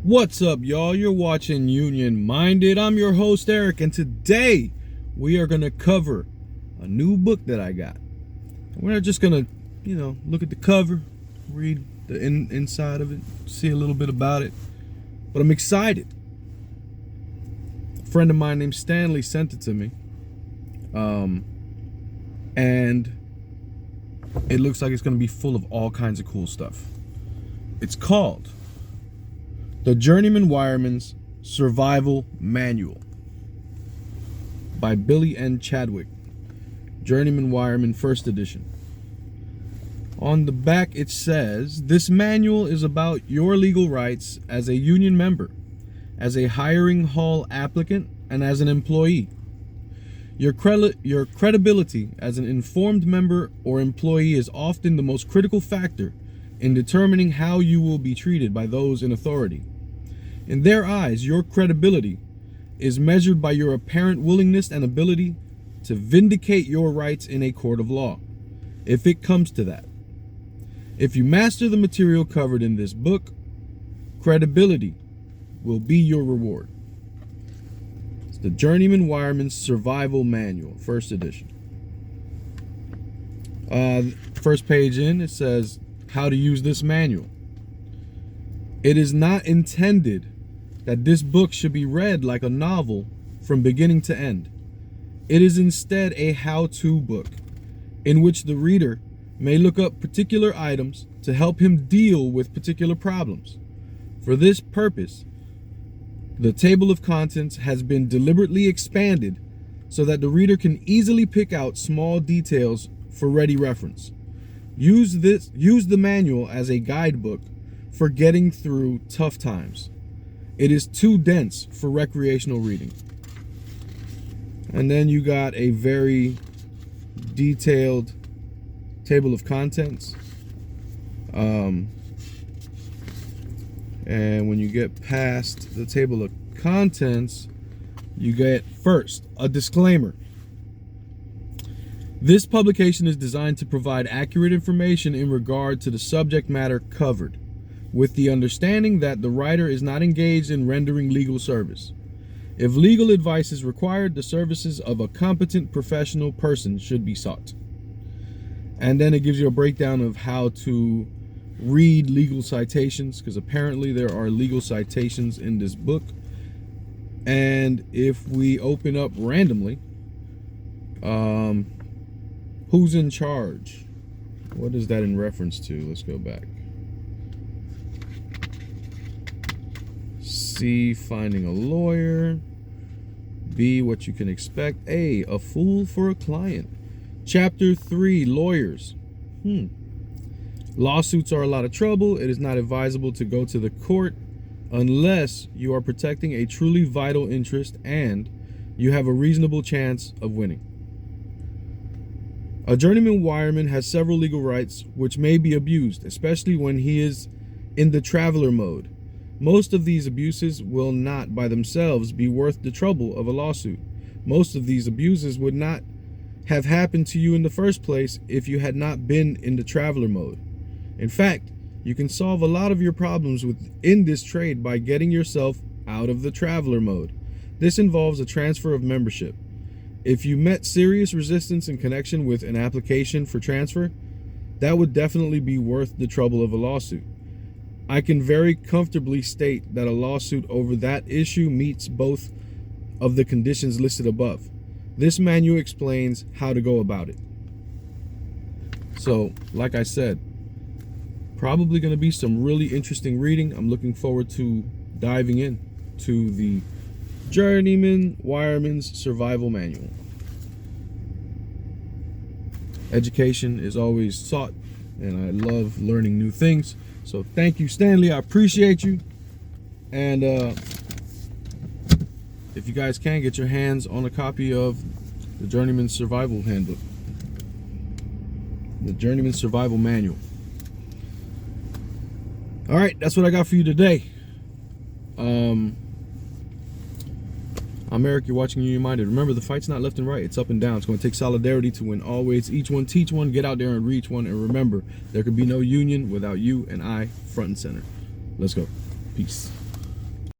What's up, y'all? You're watching Union Minded. I'm your host, Eric, and today we are going to cover a new book that I got. We're just going to, look at the cover, read the inside of it, see a little bit about it. But I'm excited. A friend of mine named Stanley sent it to me. And it looks like it's going to be full of all kinds of cool stuff. It's called The Journeyman Wireman's Survival Manual by Billy N. Chadwick, Journeyman Wireman, first edition. On the back it says, this manual is about your legal rights as a union member, as a hiring hall applicant, and as an employee. Your credibility as an informed member or employee is often the most critical factor in determining how you will be treated by those in authority. In their eyes, your credibility is measured by your apparent willingness and ability to vindicate your rights in a court of law, if it comes to that. If you master the material covered in this book, credibility will be your reward. It's the Journeyman Wireman's Survival Manual, first edition. First page in, it says how to use this manual. It is not intended that this book should be read like a novel from beginning to end. It is instead a how-to book in which the reader may look up particular items to help him deal with particular problems. For this purpose, the table of contents has been deliberately expanded so that the reader can easily pick out small details for ready reference. Use the manual as a guidebook for getting through tough times. It is too dense for recreational reading. And then you got a very detailed table of contents. And when you get past the table of contents, you get first a disclaimer. This publication is designed to provide accurate information in regard to the subject matter covered, with the understanding that the writer is not engaged in rendering legal service. If legal advice is required, the services of a competent professional person should be sought. And then it gives you a breakdown of how to read legal citations, because apparently there are legal citations in this book. And if we open up randomly, who's in charge? What is that in reference to? Let's go back. C, finding a lawyer. B, what you can expect. A fool for a client. Chapter 3, lawyers. Lawsuits are a lot of trouble. It is not advisable to go to the court unless you are protecting a truly vital interest and you have a reasonable chance of winning. A journeyman wireman has several legal rights which may be abused, especially when he is in the traveler mode. Most of these abuses will not by themselves be worth the trouble of a lawsuit. Most of these abuses would not have happened to you in the first place if you had not been in the traveler mode. In fact, you can solve a lot of your problems within this trade by getting yourself out of the traveler mode. This involves a transfer of membership. If you met serious resistance in connection with an application for transfer, that would definitely be worth the trouble of a lawsuit. I can very comfortably state that a lawsuit over that issue meets both of the conditions listed above. This manual explains how to go about it. So, like I said, probably going to be some really interesting reading. I'm looking forward to diving in to the Journeyman Wireman's Survival Manual. Education is always sought, and I love learning new things. So thank you, Stanley. I appreciate you. And if you guys can, get your hands on a copy of the Journeyman Survival Handbook, the Journeyman Survival Manual. All right, that's what I got for you today. I'm Eric. You're watching Union Minded. Remember, the fight's not left and right. It's up and down. It's going to take solidarity to win always. Each one, teach one. Get out there and reach one. And remember, there could be no union without you and I front and center. Let's go. Peace.